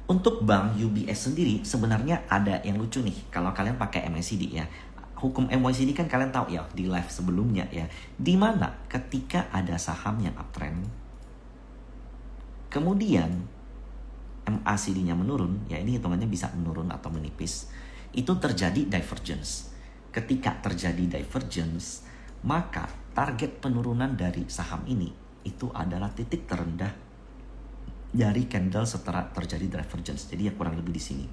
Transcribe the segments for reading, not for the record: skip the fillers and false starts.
Untuk bank UBS sendiri sebenarnya ada yang lucu nih kalau kalian pakai MACD ya. Hukum MACD kan kalian tahu ya di live sebelumnya ya. Dimana ketika ada saham yang uptrend, kemudian MACD-nya menurun, ya ini hitungannya bisa menurun atau menipis, itu terjadi divergence. Ketika terjadi divergence, maka target penurunan dari saham ini itu adalah titik terendah dari candle setelah terjadi divergence. Jadi ya kurang lebih di sini.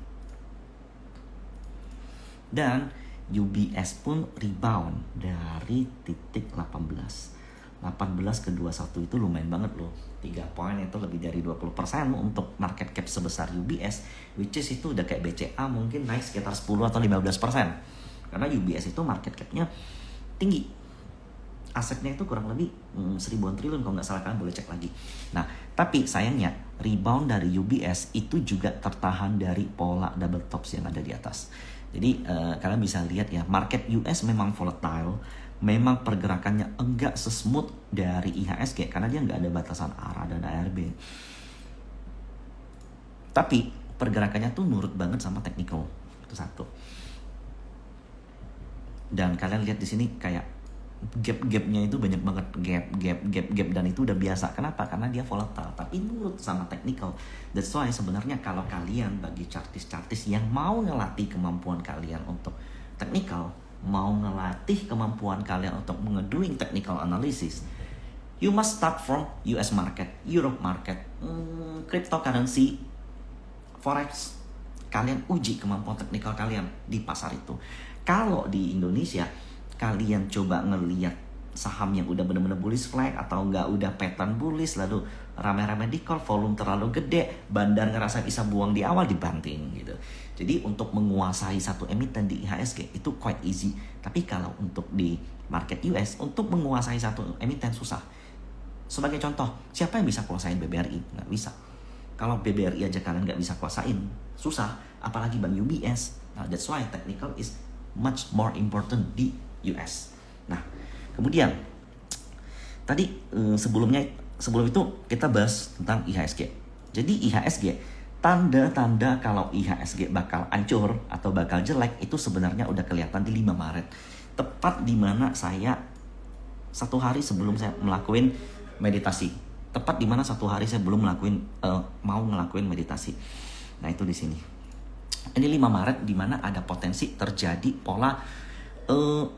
Dan UBS pun rebound dari titik 18 ke 21 itu lumayan banget loh. 3 poin itu lebih dari 20% untuk market cap sebesar UBS, which is itu udah kayak BCA mungkin naik sekitar 10 atau 15%. Karena UBS itu market capnya tinggi. Asetnya itu kurang lebih 1000-an triliun kalau nggak salah, kalian boleh cek lagi. Nah, tapi sayangnya rebound dari UBS itu juga tertahan dari pola double tops yang ada di atas. Jadi kalian bisa lihat ya, market US memang volatile, memang pergerakannya enggak sesmooth dari IHSG karena dia nggak ada batasan ARA dan ARB. Tapi pergerakannya tuh nurut banget sama technical, itu satu. Dan kalian lihat di sini kayak gap-gapnya itu banyak banget, gap dan itu udah biasa. Kenapa? Karena dia volatile tapi nurut sama technical. That's why sebenarnya kalau kalian bagi chartis yang mau ngelatih kemampuan kalian untuk technical, mau ngelatih kemampuan kalian untuk mengedoing technical analysis, you must start from US market, Europe market, cryptocurrency, forex. Kalian uji kemampuan technical kalian di pasar itu. Kalau di Indonesia kalian coba ngelihat saham yang udah bener-bener bullish flag atau nggak udah pattern bullish, lalu rame-rame di call, volume terlalu gede, bandar ngerasa bisa buang di awal, dibanting gitu. Jadi untuk menguasai satu emiten di IHSG itu quite easy. Tapi kalau untuk di market US, untuk menguasai satu emiten susah. Sebagai contoh, siapa yang bisa kuasain BBRI? Nggak bisa. Kalau BBRI aja kalian nggak bisa kuasain, susah. Apalagi bank UBS. Nah, that's why technical is much more important di US. Nah, kemudian tadi sebelum itu kita bahas tentang IHSG. Jadi IHSG, tanda-tanda kalau IHSG bakal hancur atau bakal jelek itu sebenarnya udah kelihatan di 5 Maret. Tepat di mana saya 1 hari sebelum saya melakukan meditasi. Tepat di mana 1 hari saya belum mau ngelakuin meditasi. Nah, itu di sini. Ini 5 Maret di mana ada potensi terjadi pola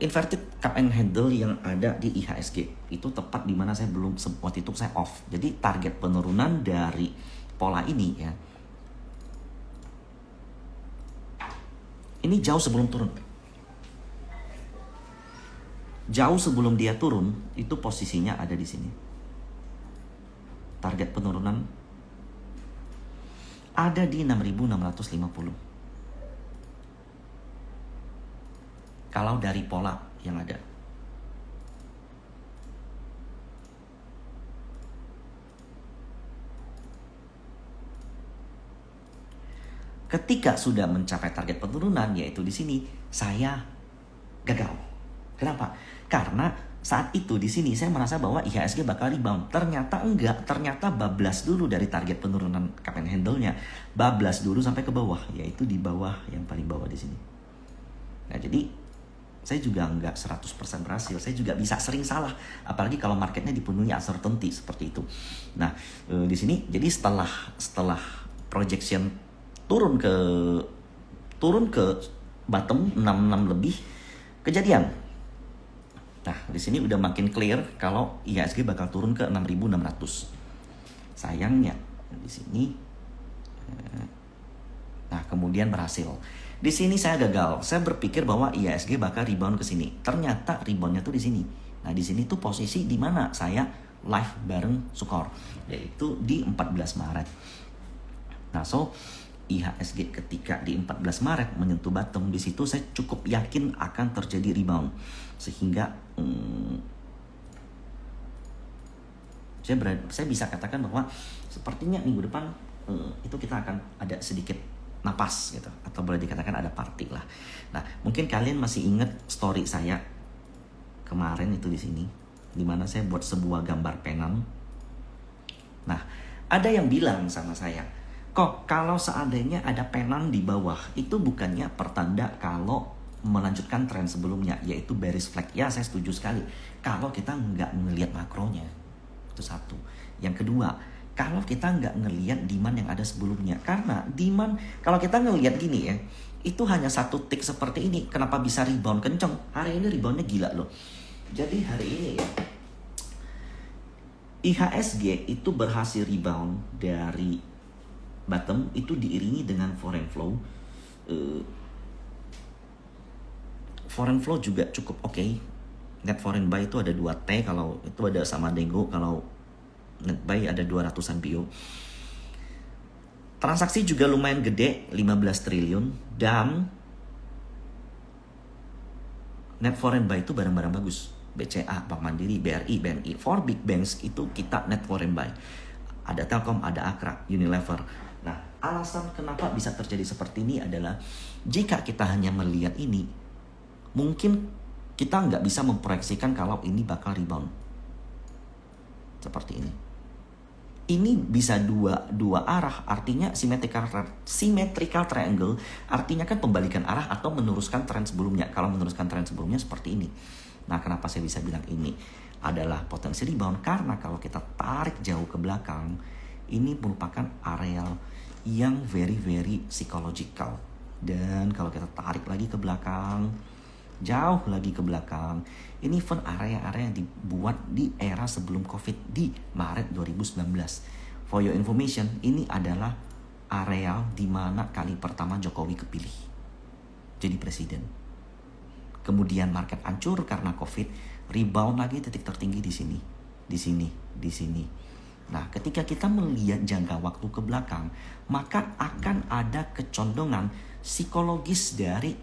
inverted cup and handle yang ada di IHSG. Itu tepat di mana saya belum, waktu itu saya off. Jadi target penurunan dari pola ini ya, ini jauh sebelum turun. Jauh sebelum dia turun itu posisinya ada di sini. Target penurunan ada di 6.650. Kalau dari pola yang ada. Ketika sudah mencapai target penurunan, yaitu di sini, saya gagal. Kenapa? Karena saat itu di sini saya merasa bahwa IHSG bakal rebound. Ternyata enggak, ternyata bablas dulu dari target penurunan cup and handle-nya. Bablas dulu sampai ke bawah, yaitu di bawah, yang paling bawah di sini. Nah, jadi saya juga nggak 100% berhasil. Saya juga bisa sering salah, apalagi kalau marketnya dipenuhi uncertainty seperti itu. Nah, di sini jadi setelah projection turun ke bottom 66 lebih, kejadian. Nah, di sini udah makin clear kalau IHSG bakal turun ke 6.600. Sayangnya di sini nah kemudian berhasil. Di sini saya gagal. Saya berpikir bahwa IHSG bakal rebound ke sini. Ternyata reboundnya tuh di sini. Nah, di sini tuh posisi di mana saya live bareng Sukor, yaitu di 14 Maret. Nah, so IHSG ketika di 14 Maret menyentuh bottom, di situ saya cukup yakin akan terjadi rebound. Sehingga saya bisa katakan bahwa sepertinya minggu depan itu kita akan ada sedikit napas gitu, atau boleh dikatakan ada party lah. Nah, mungkin kalian masih ingat story saya kemarin itu di sini, dimana saya buat sebuah gambar penang. Nah, ada yang bilang sama saya, Kok kalau seandainya ada penan di bawah, itu bukannya pertanda kalau melanjutkan tren sebelumnya, yaitu bearish flag. Ya, saya setuju sekali. Kalau kita nggak ngelihat makronya, itu satu. Yang kedua, kalau kita nggak ngelihat demand yang ada sebelumnya. Karena demand, kalau kita ngelihat gini ya, itu hanya satu tick seperti ini. Kenapa bisa rebound kenceng? Hari ini reboundnya gila loh. Jadi hari ini ya, IHSG itu berhasil rebound dari bottom, itu diiringi dengan foreign flow. Foreign flow juga cukup oke. Net foreign buy itu ada 2T, kalau itu ada sama Dego, kalau net buy ada 200-an bio. Transaksi juga lumayan gede, 15 triliun, dan net foreign buy itu barang-barang bagus. BCA, Bank Mandiri, BRI, BNI. For big banks itu kita net foreign buy. Ada Telkom, ada Akra, Unilever. Nah, alasan kenapa bisa terjadi seperti ini adalah jika kita hanya melihat ini, mungkin kita nggak bisa memproyeksikan kalau ini bakal rebound seperti ini. Ini bisa dua arah, artinya symmetrical triangle, artinya kan pembalikan arah atau meneruskan tren sebelumnya. Kalau meneruskan tren sebelumnya seperti ini. Nah, kenapa saya bisa bilang ini adalah potensi rebound? Karena kalau kita tarik jauh ke belakang, ini merupakan areal yang very psychological. Dan kalau kita tarik lagi ke belakang, jauh lagi ke belakang, ini even area-area yang dibuat di era sebelum COVID di Maret 2019. For your information, ini adalah areal di mana kali pertama Jokowi kepilih jadi presiden. Kemudian market hancur karena COVID, rebound lagi titik tertinggi di sini, di sini, di sini. Nah, ketika kita melihat jangka waktu ke belakang, maka akan ada kecondongan psikologis dari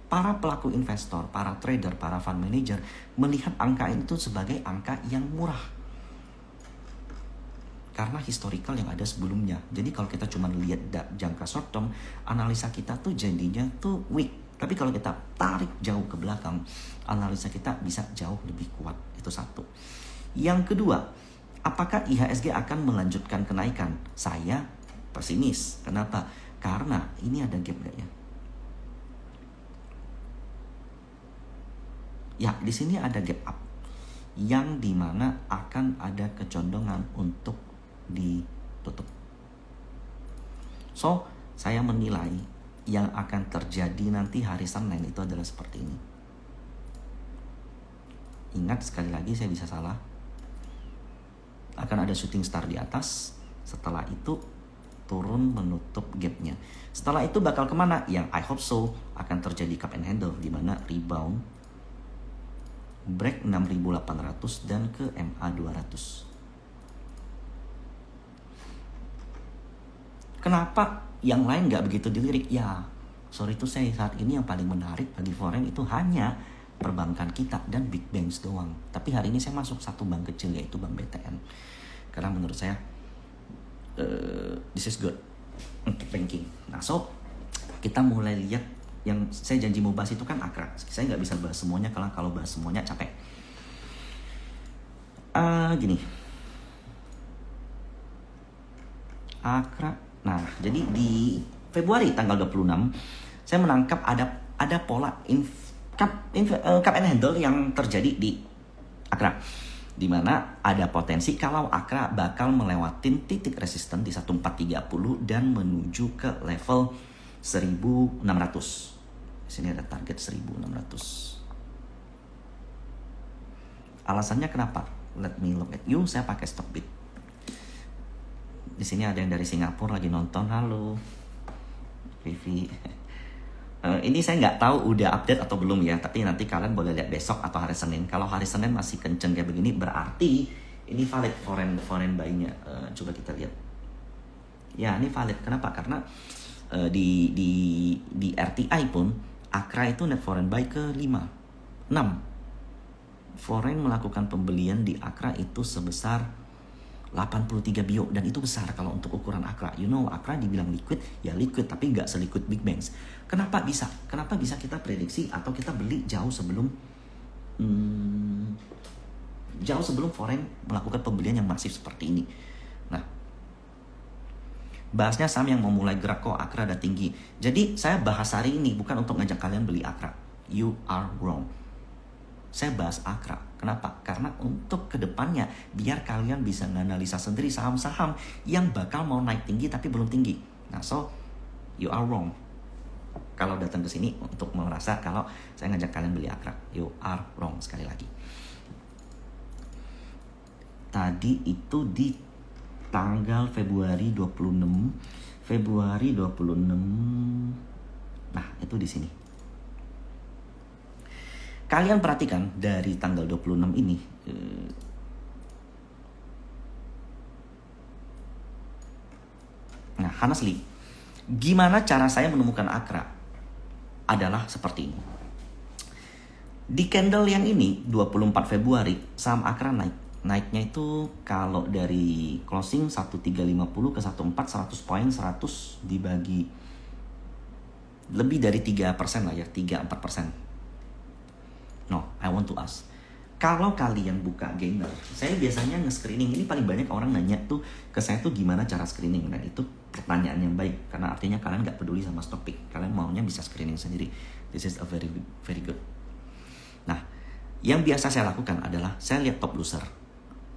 para pelaku investor, para trader, para fund manager melihat angka itu sebagai angka yang murah. Karena historical yang ada sebelumnya. Jadi kalau kita cuma lihat jangka short term, analisa kita tuh jadinya tuh weak. Tapi kalau kita tarik jauh ke belakang, analisa kita bisa jauh lebih kuat. Itu satu. Yang kedua, apakah IHSG akan melanjutkan kenaikan? Saya pesimis. Kenapa? Karena ini ada gap gak ya? Ya, di sini ada gap up yang dimana akan ada kecondongan untuk ditutup. So, saya menilai yang akan terjadi nanti hari Senin itu adalah seperti ini. Ingat, sekali lagi saya bisa salah. Akan ada shooting star di atas. Setelah itu turun menutup gapnya. Setelah itu bakal kemana? Yang I hope so akan terjadi cup and handle, di mana rebound break 6.800 dan ke MA 200. Kenapa yang lain nggak begitu dilirik? Ya, sorry to say, saat ini yang paling menarik bagi foreign itu hanya perbankan kita dan big banks doang. Tapi hari ini saya masuk satu bank kecil, yaitu Bank BTN. Karena menurut saya this is good untuk banking. Nah, so kita mulai lihat yang saya janji mau bahas itu kan Akra. Saya nggak bisa bahas semuanya, kalau bahas semuanya capek. Gini, Akra. Nah, jadi di Februari tanggal 26 saya menangkap ada pola cup and handle yang terjadi di Akra, di mana ada potensi kalau Akra bakal melewatin titik resisten di 1430 dan menuju ke level 1600. Sini ada target 1600. Alasannya kenapa? Let me look at you. Saya pakai Stockbit. Di sini ada yang dari Singapura lagi nonton. Halo, Vivi. Ini saya nggak tahu udah update atau belum ya. Tapi nanti kalian boleh lihat besok atau hari Senin. Kalau hari Senin masih kenceng kayak begini, berarti ini valid foreign buy-nya. Coba kita lihat. Ya, ini valid. Kenapa? Karena di RTI pun Akra itu net foreign buy ke 6. Foreign melakukan pembelian di Akra itu sebesar 83 bio, dan itu besar kalau untuk ukuran Akra. You know, Akra dibilang liquid, ya liquid, tapi nggak seliquid big banks. Kenapa bisa? Kenapa bisa kita prediksi atau kita beli jauh sebelum foreign melakukan pembelian yang masif seperti ini? Nah, Bahasnya saham yang mau mulai gerak kok, Akra ada tinggi. Jadi saya bahas hari ini bukan untuk ngajak kalian beli Akra. You are wrong. Saya bahas Akra. Kenapa? Karena untuk kedepannya biar kalian bisa menganalisa sendiri saham-saham yang bakal mau naik tinggi tapi belum tinggi. Nah, so you are wrong. Kalau datang ke sini untuk merasa kalau saya ngajak kalian beli Akra, you are wrong sekali lagi. Tadi itu di tanggal Februari 26. Nah, itu di sini. Kalian perhatikan dari tanggal 26 ini nah, honestly, gimana cara saya menemukan Akra adalah seperti ini. Di candle yang ini 24 Februari saham Akra naiknya itu kalau dari closing 1350 ke 14 100 poin, 100 dibagi lebih dari 3% lah ya, 3-4%. No, I want to ask. Kalau kalian buka gainer, saya biasanya nge-screening. Ini paling banyak orang nanya tuh ke saya tuh gimana cara screening. Dan itu pertanyaan yang baik. Karena artinya kalian gak peduli sama stock pick. Kalian maunya bisa screening sendiri. This is a very good. Nah, yang biasa saya lakukan adalah saya lihat top loser.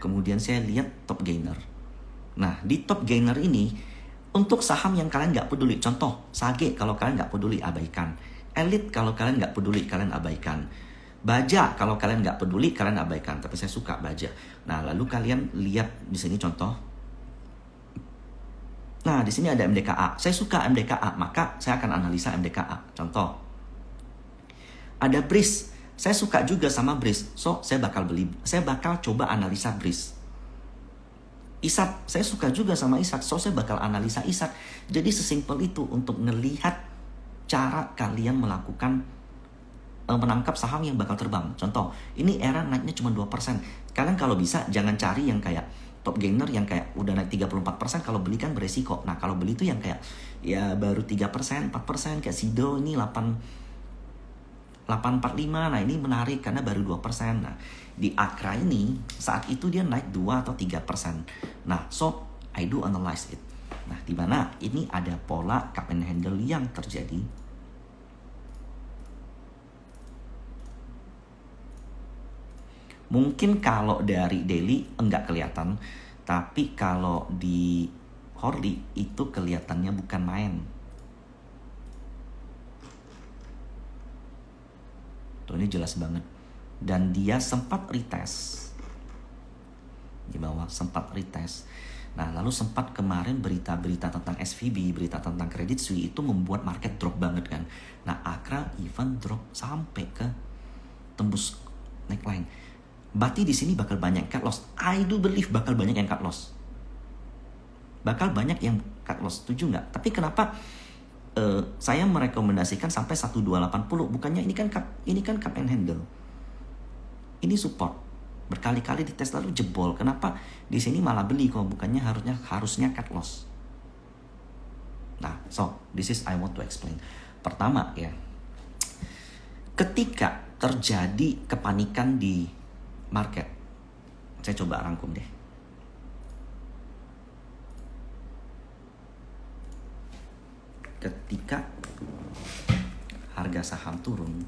Kemudian saya lihat top gainer. Nah, di top gainer ini, untuk saham yang kalian gak peduli. Contoh, Sage kalau kalian gak peduli, abaikan. Elite kalau kalian gak peduli, kalian abaikan. Baja kalau kalian nggak peduli kalian abaikan, tapi saya suka Baja. Nah, lalu kalian lihat di sini contoh. Nah, di sini ada MDKA. Saya suka MDKA, maka saya akan analisa MDKA. Contoh. Ada BRIS. Saya suka juga sama BRIS. So, saya bakal coba analisa BRIS. ISAT, saya suka juga sama ISAT. So, saya bakal analisa ISAT. Jadi sesimpel itu untuk ngelihat cara kalian menangkap saham yang bakal terbang. Contoh, ini era naiknya cuma 2%. Kalian kalau bisa jangan cari yang kayak top gainer yang kayak udah naik 34%. Kalau beli kan beresiko. Nah, kalau beli itu yang kayak ya baru 3%, 4%. Kayak Sido ini 845. Nah, ini menarik karena baru 2%. Nah, di Akra ini saat itu dia naik 2 atau 3%. Nah, so I do analyze it. Nah, di mana ini ada pola cup and handle yang terjadi. Mungkin kalau dari daily enggak kelihatan, tapi kalau di hourly itu kelihatannya bukan main. Tuh, ini jelas banget. Dan dia sempat retest. Di bawah sempat retest. Nah, lalu sempat kemarin berita-berita tentang SVB, berita tentang Credit Suisse itu membuat market drop banget kan. Nah, Akra even drop sampai ke tembus neckline. Berarti di sini bakal banyak cut loss. I do believe bakal banyak yang cut loss. Bakal banyak yang cut loss. Setuju nggak? Tapi kenapa saya merekomendasikan sampai 1280? Bukannya ini kan cup and handle. Ini support. Berkali-kali dites lalu jebol. Kenapa di sini malah beli kok? Bukannya harusnya cut loss. Nah, so this is I want to explain. Pertama ya, ketika terjadi kepanikan di market, saya coba rangkum deh. Ketika harga saham turun,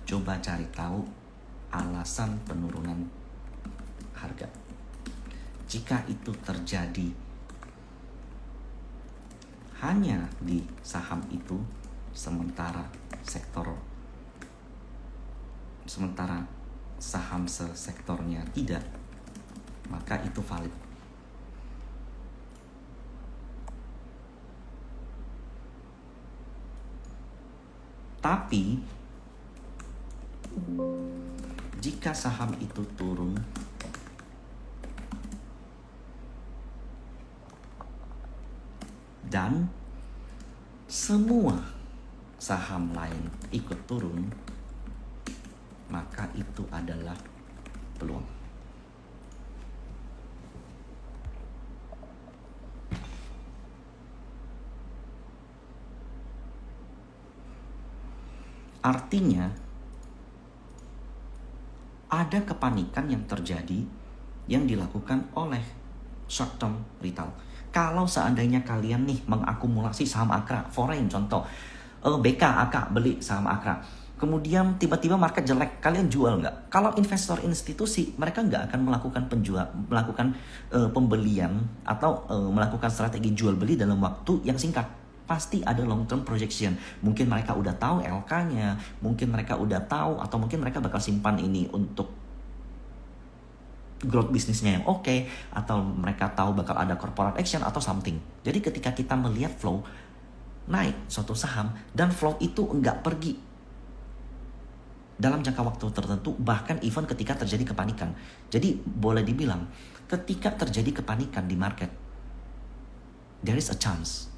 coba cari tahu alasan penurunan harga. Jika itu terjadi hanya di saham itu, sementara saham sesektornya tidak, maka itu valid. Tapi jika saham itu turun dan semua saham lain ikut turun, maka itu adalah peluang. Artinya ada kepanikan yang terjadi yang dilakukan oleh short term retail. Kalau seandainya kalian nih mengakumulasi saham Akra, foreign contoh, BK, AK beli saham Akra, kemudian tiba-tiba market jelek, kalian jual nggak? Kalau investor institusi, mereka nggak akan melakukan pembelian atau melakukan strategi jual beli dalam waktu yang singkat. Pasti ada long term projection. Mungkin mereka udah tahu LK-nya, mungkin mereka udah tahu, atau mungkin mereka bakal simpan ini untuk growth bisnisnya yang oke, atau mereka tahu bakal ada corporate action atau something. Jadi ketika kita melihat flow naik suatu saham dan flow itu enggak pergi dalam jangka waktu tertentu, bahkan even ketika terjadi kepanikan. Jadi boleh dibilang ketika terjadi kepanikan di market, there is a chance.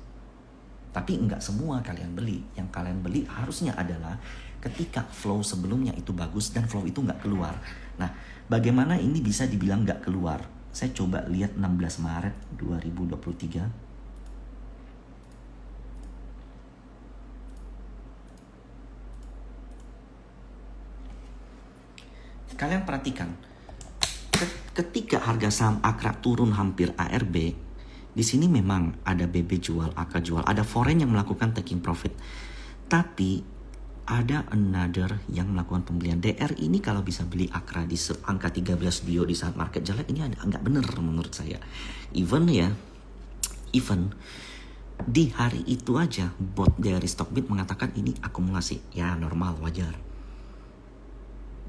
Tapi enggak semua kalian beli. Yang kalian beli harusnya adalah ketika flow sebelumnya itu bagus dan flow itu enggak keluar. Nah, bagaimana ini bisa dibilang enggak keluar? Saya coba lihat 16 Maret 2023. Kalian perhatikan, ketika harga saham Akra turun hampir ARB, di sini memang ada BB jual, AK jual, ada foreign yang melakukan taking profit. Tapi ada another yang melakukan pembelian. DR ini kalau bisa beli Akra di angka 13 bio di saat market jelek, ini nggak bener menurut saya. Even di hari itu aja bot dari Stockbit mengatakan ini akumulasi. Ya normal, wajar.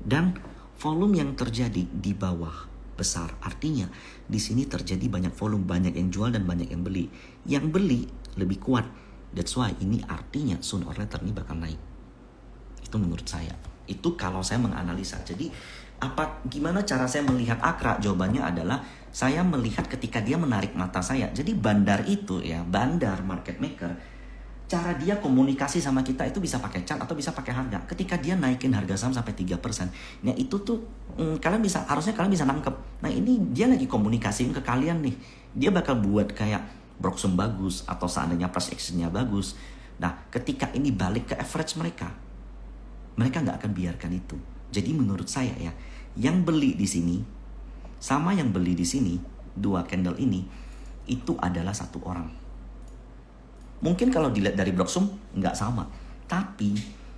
Dan volume yang terjadi di bawah besar, artinya di sini terjadi banyak volume, banyak yang jual dan banyak yang beli. Yang beli lebih kuat. That's why ini artinya sooner or later ini bakal naik. Itu menurut saya. Itu kalau saya menganalisa. Jadi gimana cara saya melihat Akra? Jawabannya adalah saya melihat ketika dia menarik mata saya. Jadi bandar itu ya, bandar market maker, cara dia komunikasi sama kita itu bisa pakai chart atau bisa pakai harga. Ketika dia naikin harga saham sampai 3%, nah itu tuh harusnya kalian bisa nangkep. Nah ini dia lagi komunikasiin ke kalian nih. Dia bakal buat kayak Broxum bagus atau seandainya price action-nya bagus. Nah ketika ini balik ke average mereka nggak akan biarkan itu. Jadi menurut saya ya, yang beli di sini sama yang beli di sini, dua candle ini, itu adalah satu orang. Mungkin kalau dilihat dari Broxum nggak sama, tapi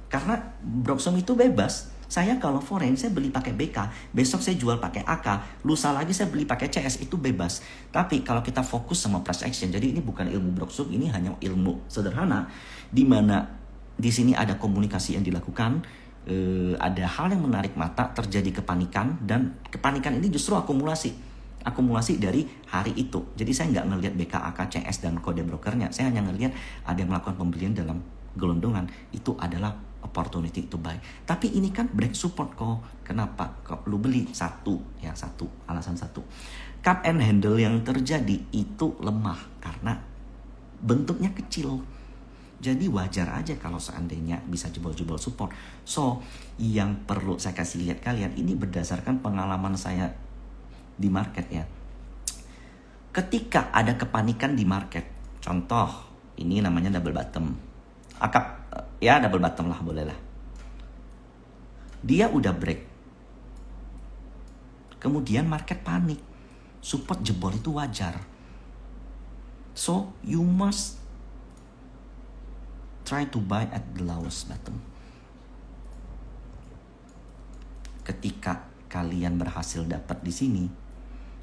karena Broxum itu bebas, saya kalau foreign saya beli pakai BK, besok saya jual pakai AK, lusa lagi saya beli pakai CS, itu bebas. Tapi kalau kita fokus sama price action, jadi ini bukan ilmu Broxum, ini hanya ilmu sederhana, di mana di sini ada komunikasi yang dilakukan, ada hal yang menarik mata, terjadi kepanikan, dan kepanikan ini justru akumulasi dari hari itu. Jadi saya nggak ngelihat BK, AK, CS dan kode brokernya. Saya hanya ngelihat ada yang melakukan pembelian dalam gelondongan. Itu adalah opportunity to buy. Tapi ini kan break support kok. Kenapa? Kok lu beli? Alasan satu. Cup and handle yang terjadi itu lemah karena bentuknya kecil. Jadi wajar aja kalau seandainya bisa jebol-jebol support. So, yang perlu saya kasih lihat kalian, ini berdasarkan pengalaman saya di market ya. Ketika ada kepanikan di market, contoh ini namanya double bottom, double bottom lah, boleh lah, dia udah break, kemudian market panik, support jebol itu wajar. So you must try to buy at the lowest bottom. Ketika kalian berhasil dapat di sini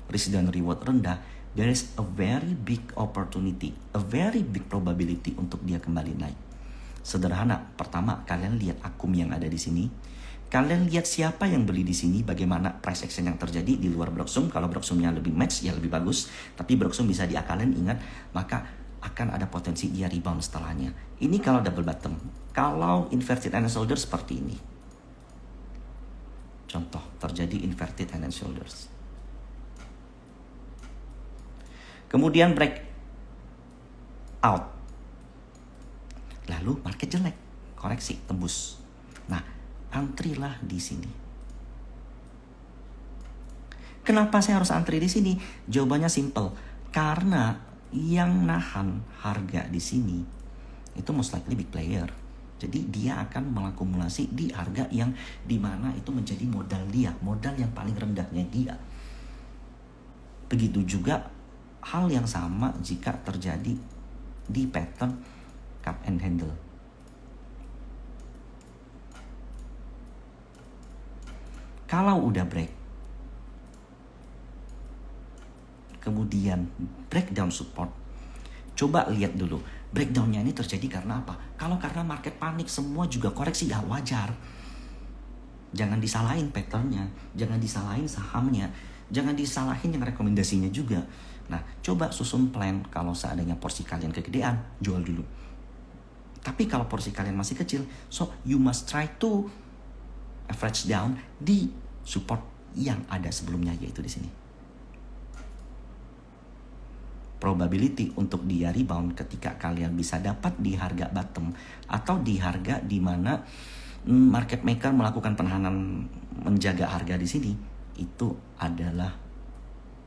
risk dan reward rendah, there is a very big opportunity, a very big probability untuk dia kembali naik. Sederhana, pertama kalian lihat akum yang ada di sini, kalian lihat siapa yang beli di sini, bagaimana price action yang terjadi di luar Broxum. Kalau Broxumnya lebih match ya lebih bagus, tapi Broxum bisa diakalin, ingat, maka akan ada potensi dia rebound setelahnya. Ini kalau double bottom. Kalau inverted head and shoulders seperti ini, contoh terjadi inverted head and shoulders, kemudian break out, lalu market jelek, koreksi, tembus. Nah, antrilah di sini. Kenapa saya harus antri di sini? Jawabannya simple, karena yang nahan harga di sini itu most likely big player. Jadi dia akan mengakumulasi di harga yang dimana itu menjadi modal dia, modal yang paling rendahnya dia. Begitu juga Hal yang sama jika terjadi di pattern cup and handle. Kalau udah break, kemudian breakdown support, coba lihat dulu breakdownnya ini terjadi karena apa. Kalau karena market panik semua juga koreksi, ya wajar. Jangan disalahin patternnya, jangan disalahin sahamnya, jangan disalahin yang rekomendasinya juga. Nah, coba susun plan. Kalau seandainya porsi kalian kegedean, jual dulu. Tapi kalau porsi kalian masih kecil, so you must try to average down di support yang ada sebelumnya, yaitu di sini. Probability untuk dia rebound ketika kalian bisa dapat di harga bottom atau di harga di mana market maker melakukan penahanan menjaga harga di sini, itu adalah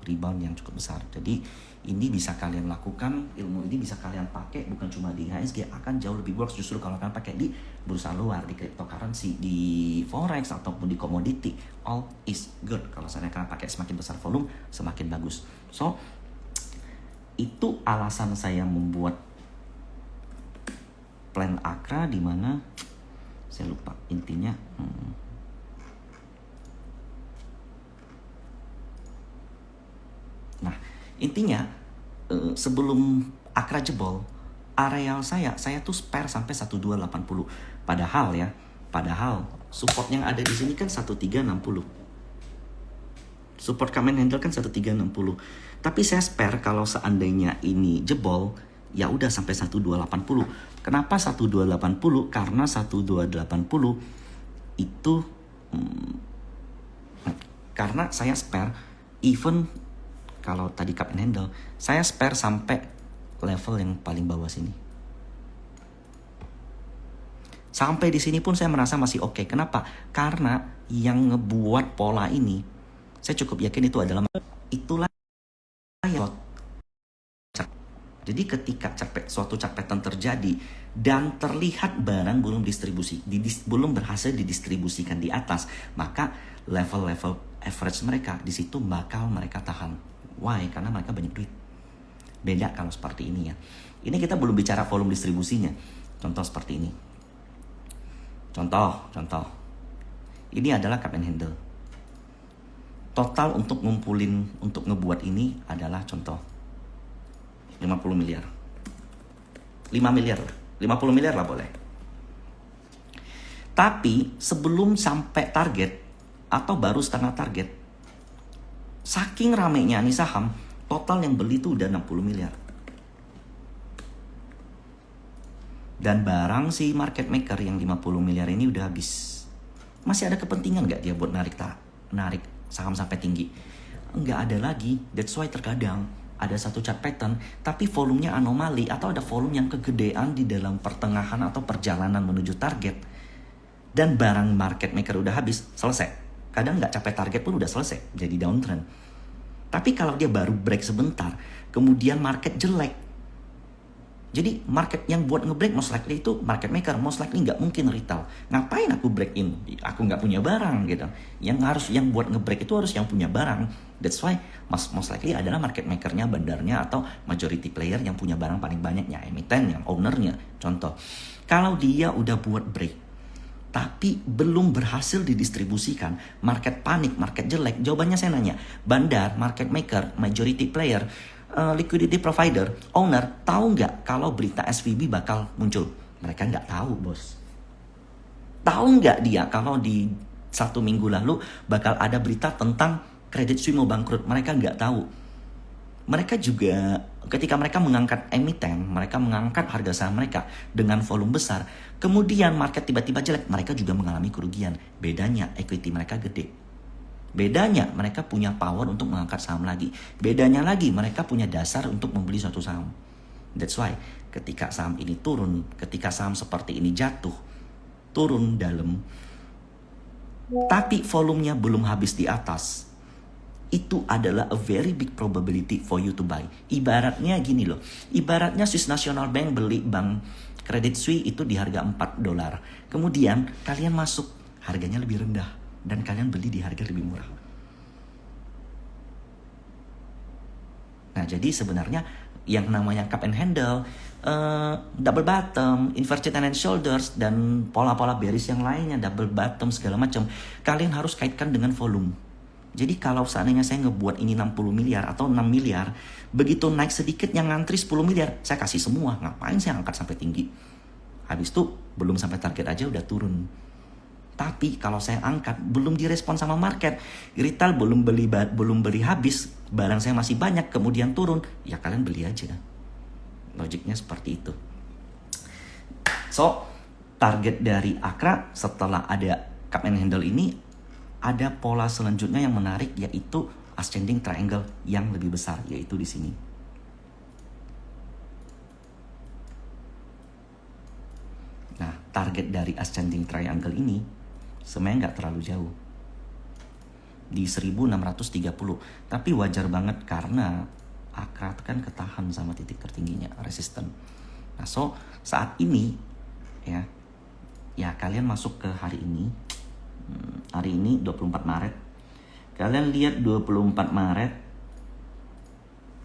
rebound yang cukup besar. Jadi ini bisa kalian lakukan, ilmu ini bisa kalian pakai bukan cuma di IHSG, akan jauh lebih works justru kalau kalian pakai di bursa luar, di cryptocurrency, di forex ataupun di commodity. All is good. Kalau saya kalian pakai semakin besar volume, semakin bagus. So itu alasan saya membuat plan Akra, di mana saya lupa intinya. Nah, intinya sebelum Akra jebol, areal saya tuh spare sampai 1280. Padahal support yang ada di sini kan 1360. Support Kamen Handle kan 1360. Tapi saya spare kalau seandainya ini jebol, ya udah sampai 1280. Kenapa 1280? Karena 1280 itu karena saya spare even kalau tadi cup and handle, saya spare sampai level yang paling bawah sini. Sampai di sini pun saya merasa masih oke. Kenapa? Karena yang ngebuat pola ini, saya cukup yakin itulah yang. Jadi ketika suatu capetan terjadi dan terlihat barang belum berhasil didistribusikan di atas, maka level-level average mereka di situ bakal mereka tahan. Why? Karena mereka banyak duit. Beda kalau seperti ini ya. Ini kita belum bicara volume distribusinya. Contoh seperti ini. Contoh. Ini adalah cup and handle. Total untuk ngebuat ini adalah contoh 50 miliar. 5 miliar. 50 miliar lah boleh. Tapi sebelum sampai target atau baru setengah target, saking ramenya nih saham, total yang beli tuh udah 60 miliar. Dan barang si market maker yang 50 miliar ini udah habis. Masih ada kepentingan gak dia buat narik saham sampai tinggi? Enggak ada lagi. That's why terkadang ada satu chart pattern, tapi volumenya anomali atau ada volume yang kegedean di dalam pertengahan atau perjalanan menuju target. Dan barang market maker udah habis, selesai. Kadang nggak capai target pun udah selesai, jadi downtrend. Tapi kalau dia baru break sebentar, kemudian market jelek. Jadi market yang buat nge-break most likely itu market maker, most likely nggak mungkin retail. Ngapain aku break in? Aku nggak punya barang gitu. Yang buat nge-break itu harus yang punya barang. That's why most likely adalah market makernya, bandarnya, atau majority player yang punya barang paling banyaknya, emiten, yang ownernya. Contoh, kalau dia udah buat break, tapi belum berhasil didistribusikan, market panik, market jelek, jawabannya saya nanya, bandar, market maker, majority player, liquidity provider, owner, tahu nggak kalau berita SVB bakal muncul? Mereka nggak tahu, bos. Tahu nggak dia kalau di 1 minggu lalu bakal ada berita tentang Credit Suisse mau bangkrut? Mereka nggak tahu. Mereka juga ketika mereka mengangkat emiten, mereka mengangkat harga saham mereka dengan volume besar, kemudian market tiba-tiba jelek, mereka juga mengalami kerugian. Bedanya equity mereka gede. Bedanya mereka punya power untuk mengangkat saham lagi. Bedanya lagi mereka punya dasar untuk membeli suatu saham. That's why ketika saham ini turun, ketika saham seperti ini jatuh, turun dalam, tapi volumenya belum habis di atas, itu adalah a very big probability for you to buy. Ibaratnya gini loh. Ibaratnya Swiss National Bank beli bank Credit Suisse itu di harga $4. Kemudian kalian masuk, harganya lebih rendah. Dan kalian beli di harga lebih murah. Nah Nah, jadi sebenarnya yang namanya cup and handle, double bottom, inverted head and shoulders, dan pola-pola bearish yang lainnya, double bottom segala macam, kalian harus kaitkan dengan volume. Jadi kalau seandainya saya ngebuat ini 60 miliar atau 6 miliar, begitu naik sedikit yang ngantri 10 miliar, saya kasih semua. Ngapain saya angkat sampai tinggi? Habis itu belum sampai target aja udah turun. Tapi kalau saya angkat belum direspon sama market, retail belum beli habis, barang saya masih banyak, kemudian turun, ya kalian beli aja. Logiknya seperti itu. So, target dari Akra setelah ada cup and handle ini, ada pola selanjutnya yang menarik, yaitu ascending triangle yang lebih besar, yaitu di sini. Nah, target dari ascending triangle ini sebenarnya nggak terlalu jauh, di 1630. Tapi wajar banget karena Akra kan ketahan sama titik tertingginya, resisten. Nah, so saat ini ya kalian masuk ke hari ini. Hari ini 24 Maret. Kalian lihat 24 Maret.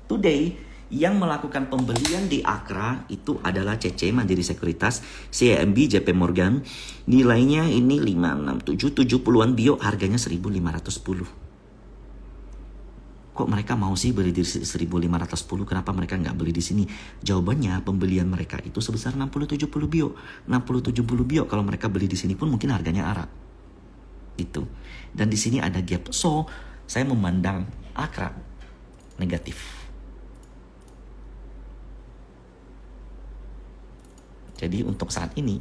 Today yang melakukan pembelian di Akra itu adalah CC Mandiri Sekuritas, CIMB, JP Morgan. Nilainya ini 567, 70-an bio, harganya 1.510. Kok mereka mau sih beli di 1.510? Kenapa mereka nggak beli di sini? Jawabannya, pembelian mereka itu sebesar 60-70 bio. 60-70 bio, kalau mereka beli di sini pun mungkin harganya arah. Itu. Dan di sini ada gap. So, saya memandang Akra negatif. Jadi untuk saat ini,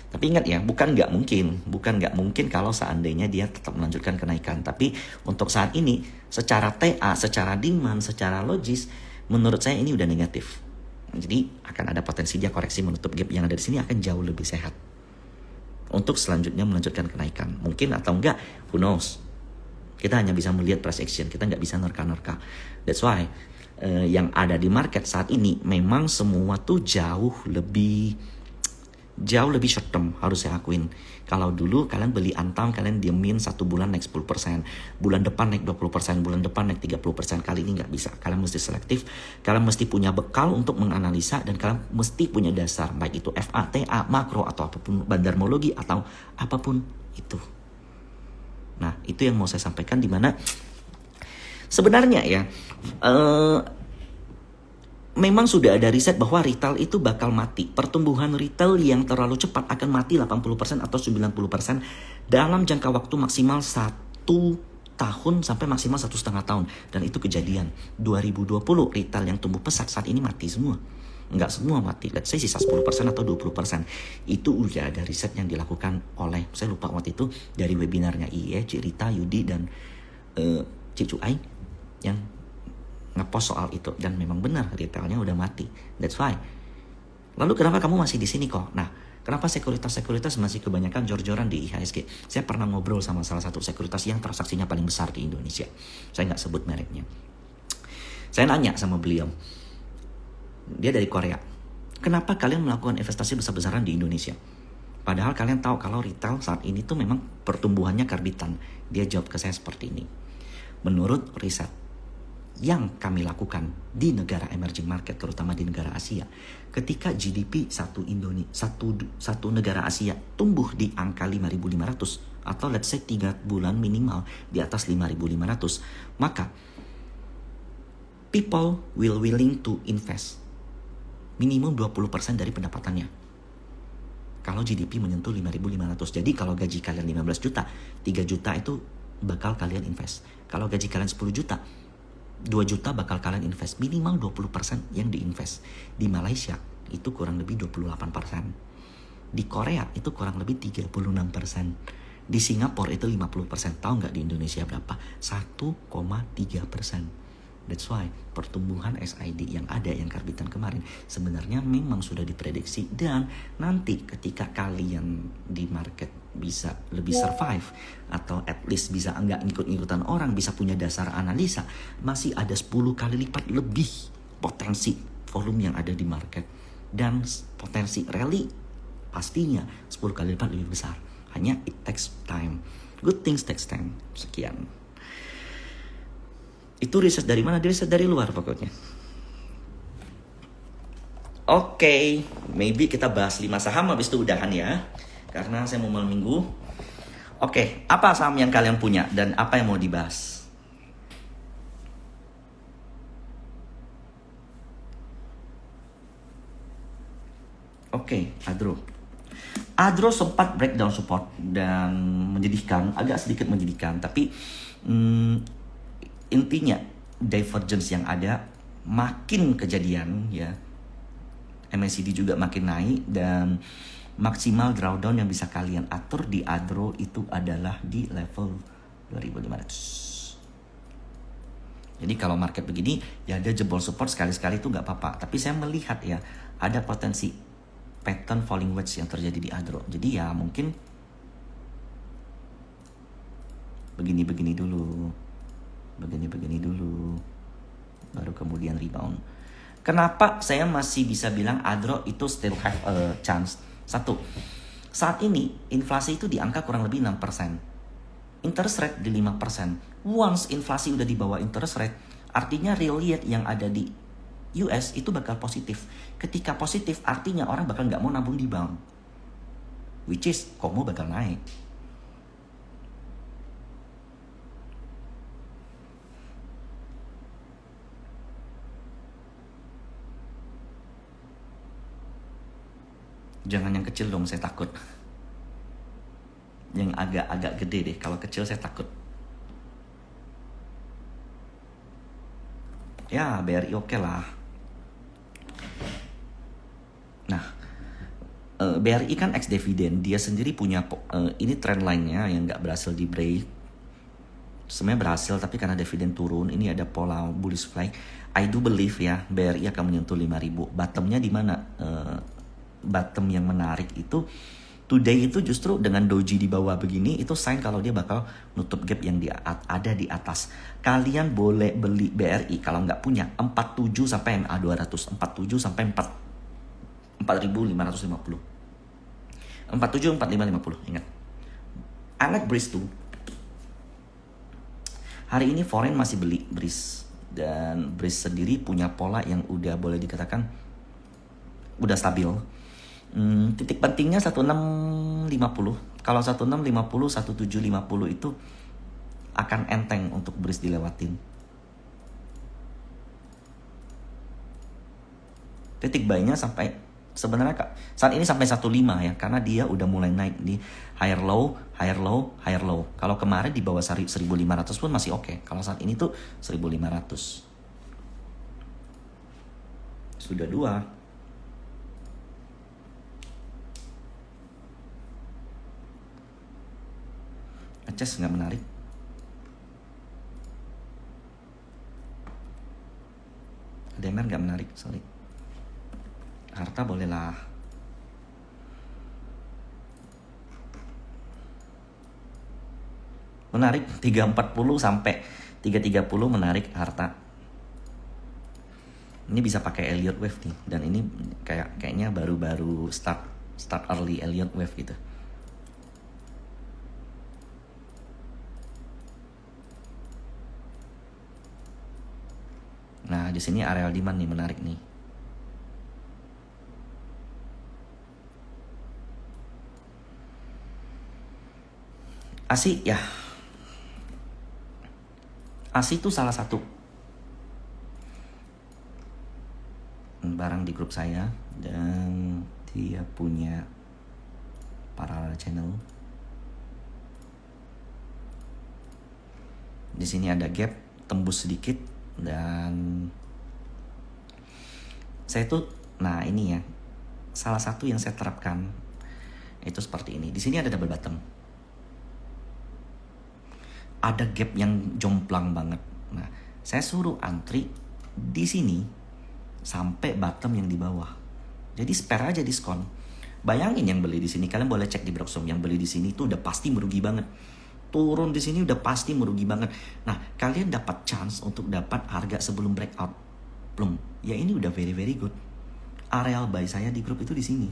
tapi ingat ya, bukan nggak mungkin kalau seandainya dia tetap melanjutkan kenaikan. Tapi untuk saat ini, secara TA, secara demand, secara logis, menurut saya ini udah negatif. Jadi akan ada potensi dia koreksi menutup gap yang ada di sini akan jauh lebih sehat. Untuk selanjutnya melanjutkan kenaikan, mungkin atau enggak, who knows. Kita hanya bisa melihat price action, kita nggak bisa nerka-nerka. That's why yang ada di market saat ini memang semua tuh jauh lebih short term, harus saya akuin. Kalau dulu kalian beli Antam, kalian diemin 1 bulan naik 10%, bulan depan naik 20%, bulan depan naik 30%. Kali ini nggak bisa. Kalian mesti selektif, kalian mesti punya bekal untuk menganalisa, dan kalian mesti punya dasar, baik itu FA, TA, makro, atau apapun, bandarmologi, atau apapun itu. Nah, itu yang mau saya sampaikan, di mana sebenarnya ya, memang sudah ada riset bahwa retail itu bakal mati. Pertumbuhan retail yang terlalu cepat akan mati 80% atau 90% dalam jangka waktu maksimal 1 tahun sampai maksimal 1,5 tahun. Dan itu kejadian. 2020 retail yang tumbuh pesat saat ini mati semua. Enggak semua mati, let's say sisa 10% atau 20%. Itu udah ada riset yang dilakukan oleh, saya lupa waktu itu, dari webinarnya IE, Cik Rita, Yudi, dan Cik Cuai yang ngepost soal itu. Dan memang benar, retailnya udah mati. That's why. Lalu kenapa kamu masih di sini kok? Nah, kenapa sekuritas masih kebanyakan jor-joran di IHSG? Saya pernah ngobrol sama salah satu sekuritas yang transaksinya paling besar di Indonesia. Saya nggak sebut mereknya. Saya nanya sama beliau, dia dari Korea, kenapa kalian melakukan investasi besar-besaran di Indonesia? Padahal kalian tahu kalau retail saat ini tuh memang pertumbuhannya karbitan. Dia jawab ke saya seperti ini. Menurut riset yang kami lakukan di negara emerging market, terutama di negara Asia, ketika GDP satu negara Asia tumbuh di angka 5.500 atau let's say 3 bulan minimal di atas 5.500, maka people will willing to invest minimum 20% dari pendapatannya. Kalau GDP menyentuh 5.500. Jadi kalau gaji kalian 15 juta, 3 juta itu bakal kalian invest. Kalau gaji kalian 10 juta, 2 juta bakal kalian invest. Minimal 20% yang diinvest. Di Malaysia itu kurang lebih 28%. Di Korea itu kurang lebih 36%. Di Singapura itu 50%. Tahu nggak di Indonesia berapa? 1,3%. That's why pertumbuhan SID yang ada, yang karbitan kemarin, sebenarnya memang sudah diprediksi. Dan nanti ketika kalian di market bisa lebih survive, atau at least bisa enggak ngikut-ngikutan orang, bisa punya dasar analisa, masih ada 10 kali lipat lebih potensi volume yang ada di market. Dan potensi rally pastinya 10 kali lipat lebih besar. Hanya it takes time. Good things takes time. Sekian. Itu riset dari mana? Riset dari luar pokoknya. Oke, maybe kita bahas 5 saham habis itu udahan ya. Karena saya mau malam minggu. Oke, apa saham yang kalian punya dan apa yang mau dibahas? Oke, Adro sempat breakdown support dan menyedihkan, agak sedikit menyedihkan. Tapi intinya divergence yang ada makin kejadian ya. MACD juga makin naik dan maksimal drawdown yang bisa kalian atur di Adro itu adalah di level 2500. Jadi kalau market begini ya dia jebol support sekali-sekali itu nggak apa-apa. Tapi saya melihat ya ada potensi pattern falling wedge yang terjadi di Adro. Jadi ya mungkin begini-begini dulu. Begini-begini dulu. Baru kemudian rebound. Kenapa saya masih bisa bilang Adro itu still have a chance? Satu, saat ini inflasi itu di angka kurang lebih 6%. Interest rate di 5%. Once inflasi udah di bawah interest rate, artinya real yield yang ada di US itu bakal positif. Ketika positif, artinya orang bakal nggak mau nabung di bank. Which is, Komo bakal naik. Jangan yang kecil dong, saya takut. Yang agak-agak gede deh, kalau kecil saya takut. Ya, BRI oke lah. Nah, BRI kan ex dividend, dia sendiri punya ini trend line-nya yang nggak berhasil di break. Sebenarnya berhasil, tapi karena dividen turun, ini ada pola bullish flag. I do believe ya, BRI akan menyentuh 5.000. Bottomnya di mana? Bottom yang menarik itu today itu justru dengan doji di bawah begini itu sign kalau dia bakal nutup gap yang ada di atas. Kalian boleh beli BRI kalau nggak punya 47 sampai MA 200, 47 sampai 4.550. 47 4550 ingat. I like Breeze tuh. Hari ini foreign masih beli Breeze dan Breeze sendiri punya pola yang udah boleh dikatakan udah stabil. Titik pentingnya 1650. Kalau 1650, 1750 itu akan enteng untuk Breeze dilewatin. Titik buy-nya sampai sebenarnya saat ini sampai 15 ya, karena dia udah mulai naik di higher low, higher low, higher low. Kalau kemarin di bawah 1.500 pun masih oke. Kalau saat ini tuh 1.500. Sudah 2. Aces nggak menarik. DMR nggak menarik, sorry. Harta bolehlah. Menarik 340 sampai 330 menarik Harta. Ini bisa pakai Elliott Wave nih, dan ini kayaknya baru-baru start early Elliott Wave gitu. Nah, di sini areal demand nih menarik nih. ASI ya. ASI itu salah satu barang di grup saya dan dia punya parallel channel. Di sini ada gap tembus sedikit dan saya tuh ini ya salah satu yang saya terapkan itu seperti ini. Di sini ada double bottom. Ada gap yang jomplang banget. Nah, saya suruh antri di sini sampai bottom yang di bawah. Jadi spare aja diskon. Bayangin yang beli di sini, kalian boleh cek di Broxom, yang beli di sini tuh udah pasti merugi banget. Turun di sini udah pasti merugi banget. Nah, kalian dapat chance untuk dapat harga sebelum breakout. Belum. Ya ini udah very very good. Areal buy saya di grup itu di sini.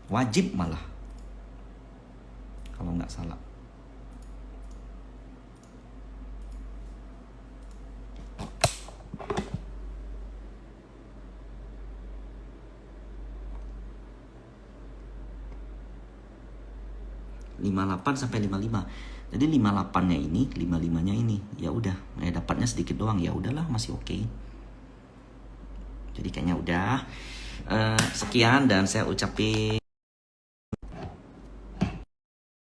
Wajib malah. Kalau nggak salah. 58 sampai 55. Jadi 58-nya ini, 55-nya ini, ya udah, dapatnya sedikit doang, ya udahlah masih oke. Jadi kayaknya udah sekian dan saya ucapin